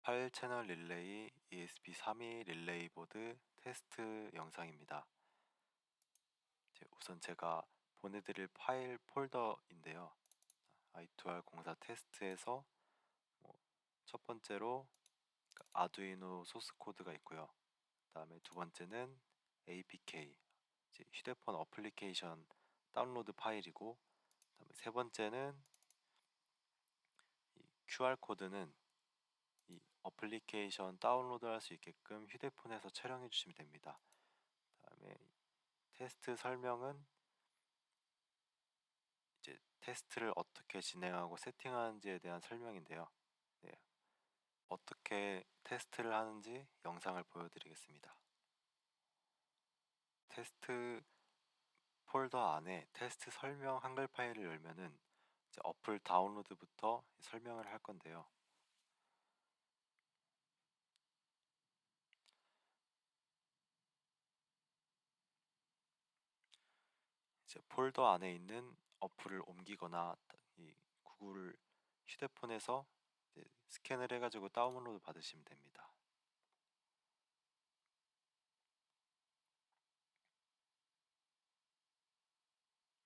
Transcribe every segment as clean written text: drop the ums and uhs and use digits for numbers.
8채널 릴레이 ESP32 릴레이 보드 테스트 영상입니다. 우선 제가 보내드릴 파일 폴더인데요. i2R04 테스트에서 첫 번째로 아두이노 소스 코드가 있고요. 그 다음에 두 번째는 APK, 휴대폰 어플리케이션 다운로드 파일이고, 그 다음에 세 번째는 이 QR 코드는 이 어플리케이션 다운로드 할 수 있게끔 휴대폰에서 촬영해 주시면 됩니다. 다음에 테스트 설명은 이제 테스트를 어떻게 진행하고 세팅하는지에 대한 설명인데요. 네, 어떻게 테스트를 하는지 영상을 보여드리겠습니다. 테스트 폴더 안에 테스트 설명 한글 파일을 열면은 이제 어플 다운로드부터 설명을 할 건데요. 이제 폴더 안에 있는 어플을 옮기거나 이 구글 휴대폰에서 이제 스캔을 해가지고 다운로드 받으시면 됩니다.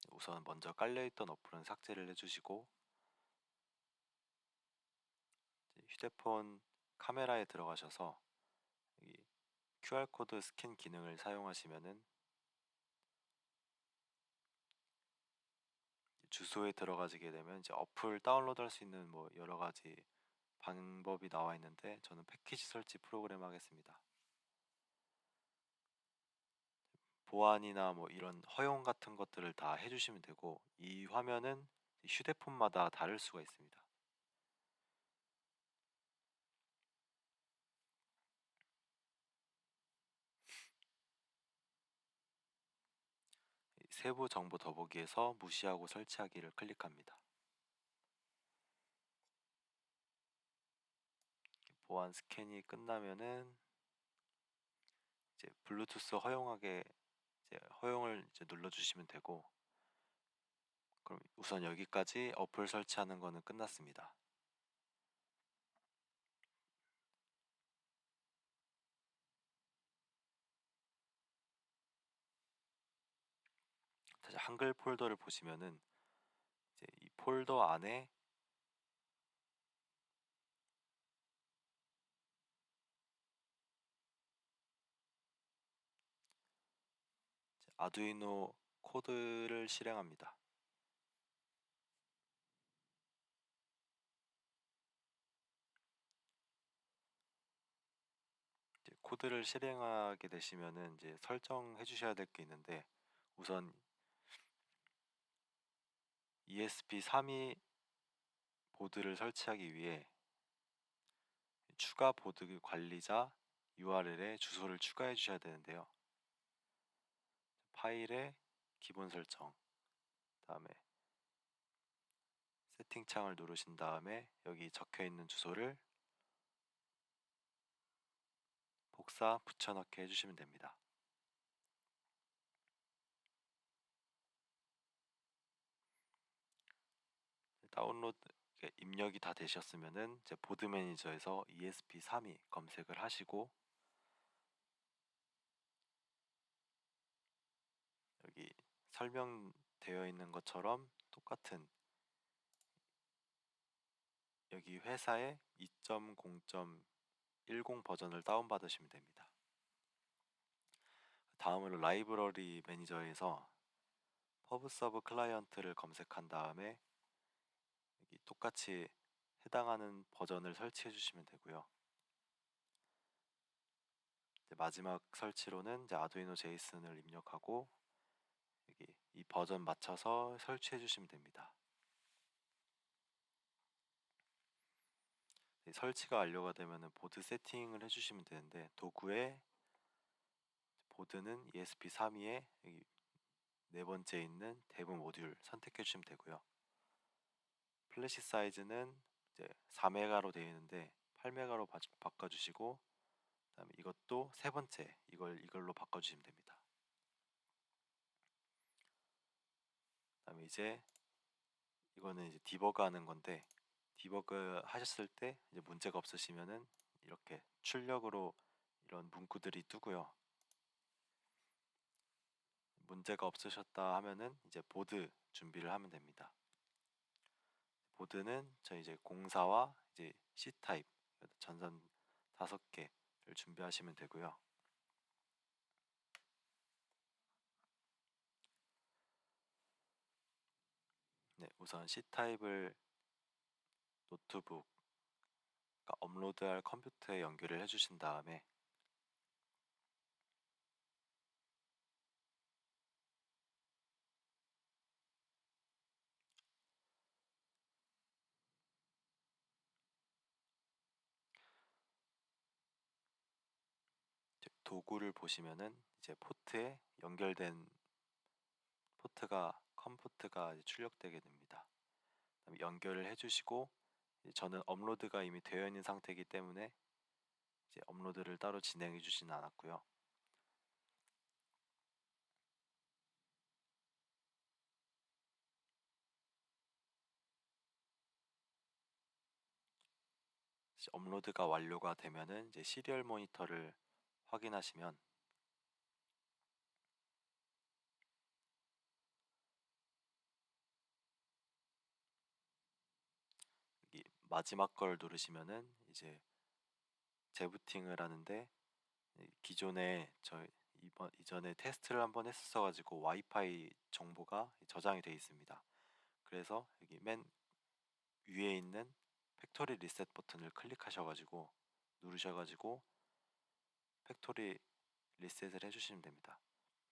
우선 먼저 깔려있던 어플은 삭제를 해주시고, 휴대폰 카메라에 들어가셔서 여기 QR코드 스캔 기능을 사용하시면은 주소에 들어가시게 되면 이제 어플 다운로드 할 수 있는 여러 가지 방법이 나와 있는데, 저는 패키지 설치 프로그램 하겠습니다. 보안이나 이런 허용 같은 것들을 다 해주시면 되고, 이 화면은 휴대폰마다 다를 수가 있습니다. 세부 정보 더보기에서 무시하고 설치하기를 클릭합니다. 보안 스캔이 끝나면은 이제 블루투스 허용하게 허용을 눌러주시면 되고, 그럼 우선 여기까지 어플 설치하는 거는 끝났습니다. 다시 한글 폴더를 보시면은 이제 이 폴더 안에 아두이노 코드를 실행합니다. 이제 코드를 실행하게 되시면은 이제 설정해 주셔야 될 게 있는데, 우선 ESP32 보드를 설치하기 위해 추가 보드 관리자 URL에 주소를 추가해 주셔야 되는데요. 파일에 기본 설정, 다음에 세팅창을 누르신 다음에 여기 적혀 있는 주소를 복사 붙여넣기 해주시면 됩니다. 다운로드 입력이 다 되셨으면은 이제 보드 매니저에서 ESP32 검색을 하시고, 여기 설명되어 있는 것처럼 똑같은 여기 회사의 2.0.10 버전을 다운받으시면 됩니다. 다음으로 라이브러리 매니저에서 퍼브서브 클라이언트를 검색한 다음에 여기 똑같이 해당하는 버전을 설치해 주시면 되고요. 마지막 설치로는 이제 아두이노 제이슨을 입력하고 여기 이 버전 맞춰서 설치해 주시면 됩니다. 설치가 완료가 되면 보드 세팅을 해주시면 되는데, 도구에 보드는 ESP32에 여기 네 번째 있는 대부 모듈 선택해 주시면 되고요. 플래시 사이즈는 이제 4메가로 되어 있는데 8메가로 바꿔주시고, 그다음에 이것도 세 번째 이걸로 바꿔주시면 됩니다. 그다음에 이제 이거는 이제 디버그 하는 건데, 디버그 하셨을 때 이제 문제가 없으시면은 이렇게 출력으로 이런 문구들이 뜨고요. 문제가 없으셨다 하면은 이제 보드 준비를 하면 됩니다. 보드는 저희 이제 공사와 이제 C타입 전선 5개를 준비하시면 되고요. 네, 우선 C타입을 노트북, 그러니까 업로드할 컴퓨터에 연결을 해주신 다음에 도구를 보시면은 이제 포트에 연결된 포트가 컴포트가 출력되게 됩니다. 그다음에 연결을 해주시고 저는 업로드가 이미 되어 있는 상태이기 때문에 이제 업로드를 따로 진행해 주지는 않았고요. 업로드가 완료가 되면은 이제 시리얼 모니터를 확인하시면 여기 마지막 걸 누르시면은 이제 재부팅을 하는데 기존에 저 이전에 테스트를 한번 했었어 가지고 와이파이 정보가 저장이 되어 있습니다. 그래서 여기 맨 위에 있는 팩토리 리셋 버튼을 클릭하셔가지고 누르셔가지고 팩토리 리셋을 해주시면 됩니다.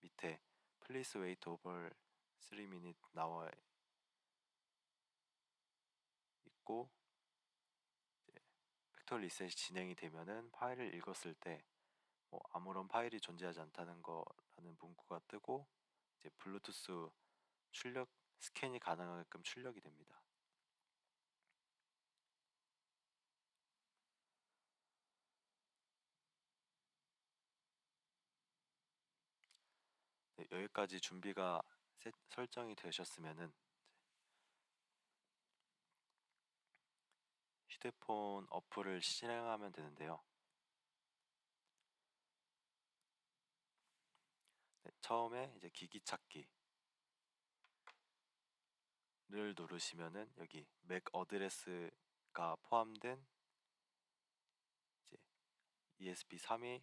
밑에 Please wait over 3 minutes 나와 있고 이제 팩토리 리셋이 진행이 되면은 파일을 읽었을 때 뭐 아무런 파일이 존재하지 않다는 거라는 문구가 뜨고 이제 블루투스 출력 스캔이 가능하게끔 출력이 됩니다. 네, 여기까지 준비가 설정이 되셨으면은 휴대폰 어플을 실행하면 되는데요. 네, 처음에 이제 기기 찾기를 누르시면은 여기 맥 어드레스가 포함된 이제 ESP32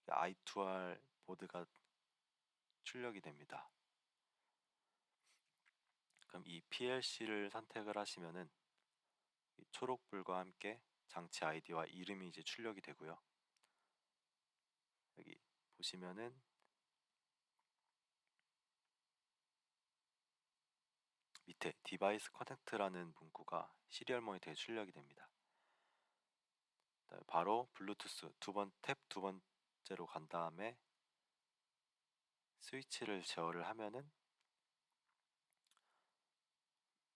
I2R 보드가 출력이 됩니다. 그럼 이 PLC를 선택을 하시면은 이 초록불과 함께 장치 아이디와 이름이 이제 출력이 되고요. 여기 보시면은 밑에 디바이스 커넥트라는 문구가 시리얼 모니터에 출력이 됩니다. 바로 블루투스 탭 두 번째로 간 다음에 스위치를 제어를 하면은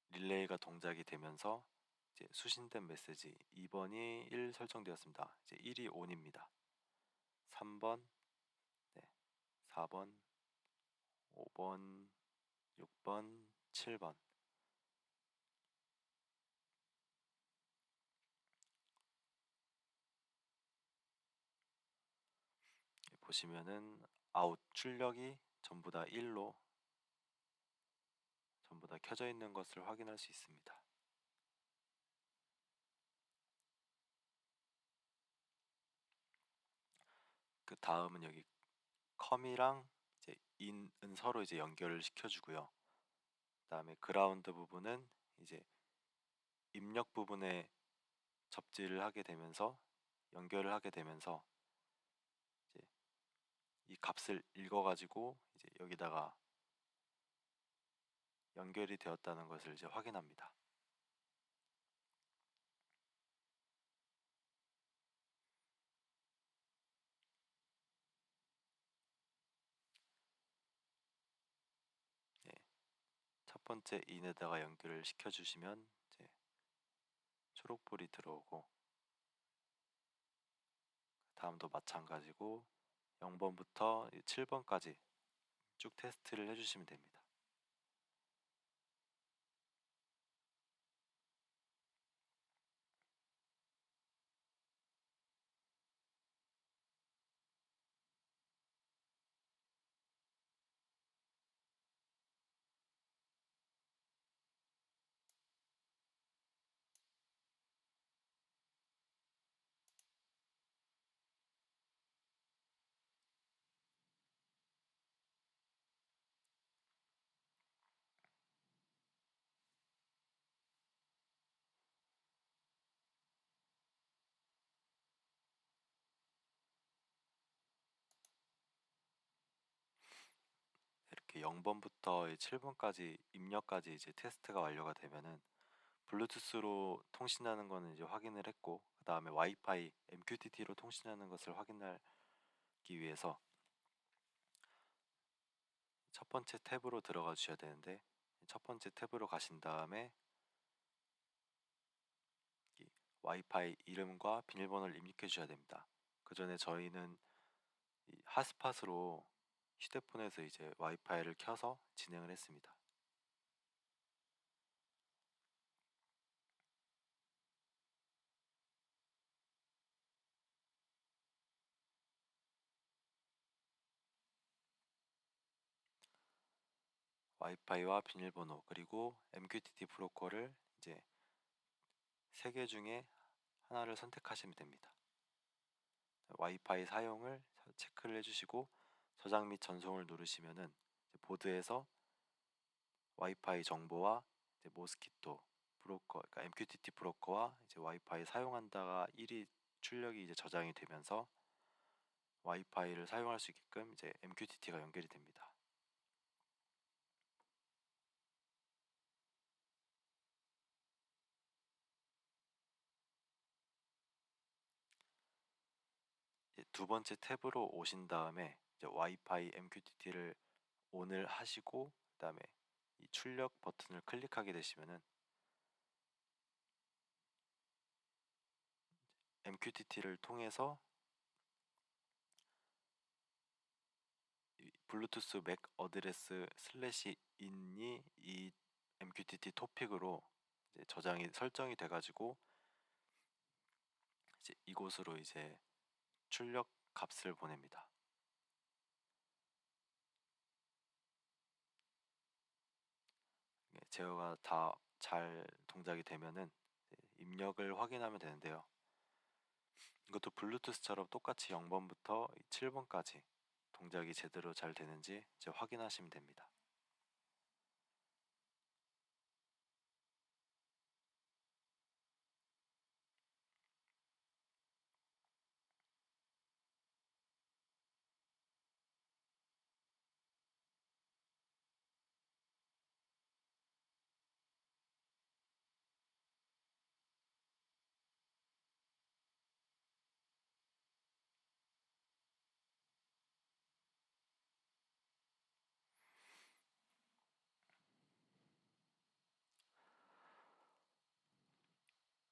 릴레이가 동작이 되면서 이제 수신된 메시지 2번이 1 설정되었습니다. 이제 1이 ON입니다. 3번, 네, 4번, 5번, 6번, 7번 보시면은 아웃 출력이 전부 다 1로 전부 다 켜져 있는 것을 확인할 수 있습니다. 그 다음은 여기 컴이랑 이제 인은 서로 이제 연결을 시켜주고요. 그다음에 그라운드 부분은 이제 입력 부분에 접지를 하게 되면서 연결을 하게 되면서 이제 이 값을 읽어가지고 이제 여기다가 연결이 되었다는 것을 이제 확인합니다. 예, 첫 번째 인에다가 연결을 시켜주시면 이제 초록불이 들어오고 다음도 마찬가지고 0번부터 7번까지 쭉 테스트를 해주시면 됩니다. 0번부터 7번까지 입력까지 이제 테스트가 완료가 되면은 블루투스로 통신하는 거는 이제 확인을 했고, 그 다음에 와이파이 MQTT로 통신하는 것을 확인하기 위해서 첫 번째 탭으로 들어가 주셔야 되는데, 첫 번째 탭으로 가신 다음에 이 와이파이 이름과 비밀번호를 입력해 주셔야 됩니다. 그 전에 저희는 이 핫스팟으로 휴대폰에서 이제 와이파이를 켜서 진행을 했습니다. 와이파이와 비밀번호 그리고 MQTT 프로토콜을 이제 세 개 중에 하나를 선택하시면 됩니다. 와이파이 사용을 체크를 해주시고 저장 및 전송을 누르시면은 보드에서 와이파이 정보와 이제 모스키토 브로커, 그러니까 MQTT 브로커와 이제 와이파이 사용한다가 1이 출력이 이제 저장이 되면서 와이파이를 사용할 수 있게끔 이제 MQTT가 연결이 됩니다. 두 번째 탭으로 오신 다음에 이제 와이파이 MQTT를 ON을 하시고 그다음에 이 출력 버튼을 클릭하게 되시면은 MQTT를 통해서 블루투스 맥 어드레스 슬래시 인이 이 MQTT 토픽으로 이제 저장이 설정이 돼가지고 이제 이곳으로 이제 출력 값을 보냅니다. 제어가 다 잘 동작이 되면은 입력을 확인하면 되는데요. 이것도 블루투스처럼 똑같이 0번부터 7번까지 동작이 제대로 잘 되는지 이제 확인하시면 됩니다.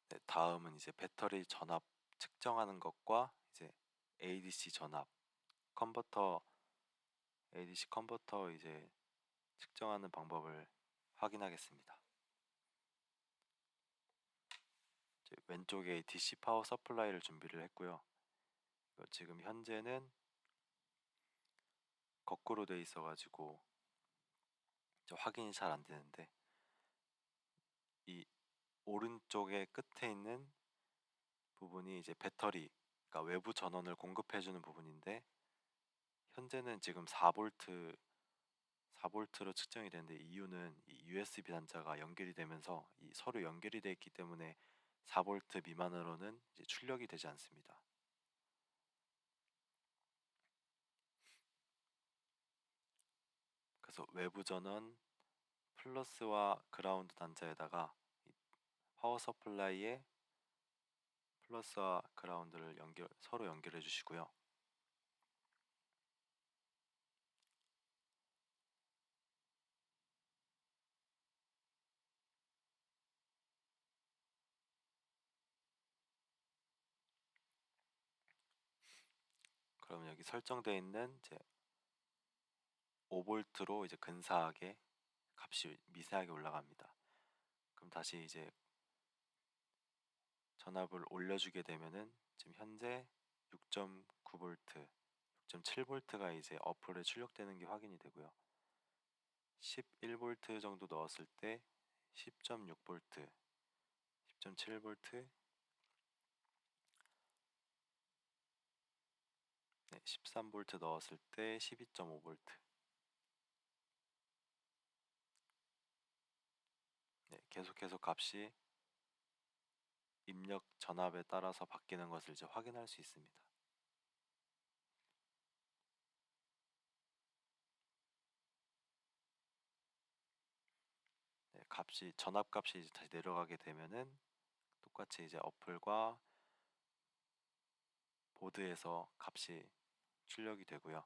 네, 다음은 이제 배터리 전압 측정하는 것과 이제 ADC 전압 컨버터 ADC 컨버터 이제 측정하는 방법을 확인하겠습니다. 왼쪽에 DC 파워 서플라이를 준비를 했고요. 지금 현재는 거꾸로 돼 있어가지고 확인이 잘 안 되는데, 이 오른쪽의 끝에 있는 부분이 이제 배터리, 그러니까 외부 전원을 공급해주는 부분인데 현재는 지금 4볼트로 측정이 되는데, 이유는 이 USB 단자가 연결이 되면서 이 서로 연결이 되어 있기 때문에 4볼트 미만으로는 이제 출력이 되지 않습니다. 그래서 외부 전원 플러스와 그라운드 단자에다가 파워 서플라이에 플러스와 그라운드를 서로 연결해 주시고요. 그럼 여기 설정되어 있는 이제 5볼트로 이제 근사하게 값이 미세하게 올라갑니다. 그럼 다시 이제 전압을 올려주게 되면은 지금 현재 6.9볼트, 6.7볼트가 이제 어플에 출력되는 게 확인이 되고요. 11볼트 정도 넣었을 때 10.6볼트, 10.7볼트, 네, 13볼트 넣었을 때 12.5볼트. 네, 계속해서 값이 입력 전압에 따라서 바뀌는 것을 이제 확인할 수 있습니다. 값이 전압값이 이제 다시 내려가게 되면은 똑같이 이제 어플과 보드에서 값이 출력이 되고요.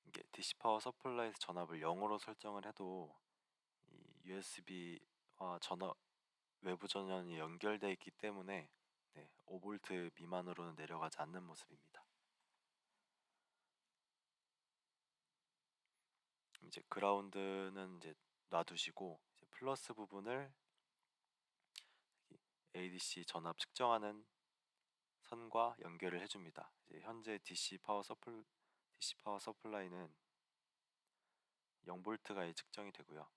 이게 DC 파워 서플라이에서 전압을 0으로 설정을 해도 이 USB와 외부 전원이 연결되어 있기 때문에 5V 미만으로는 내려가지 않는 모습입니다. 이제 그라운드는 이제 놔두시고 이제 플러스 부분을 ADC 전압 측정하는 선과 연결을 해줍니다. 이제 현재 DC 파워 서플라이는 0V가 측정이 되고요.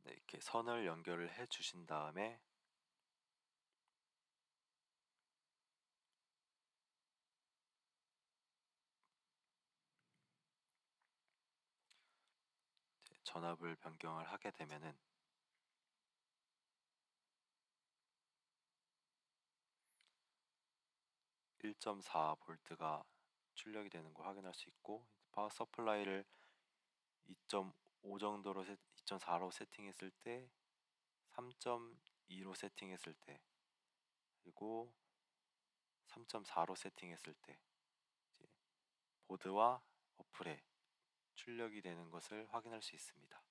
네, 이렇게 선을 연결을 해 주신 다음에 전압을 변경을 하게 되면은 1.4V가 출력이 되는 걸 확인할 수 있고, 파워 서플라이를 2.5 정도로 2.4로 세팅했을 때, 3.2로 세팅했을 때, 그리고 3.4로 세팅했을 때 이제 보드와 어플에 출력이 되는 것을 확인할 수 있습니다.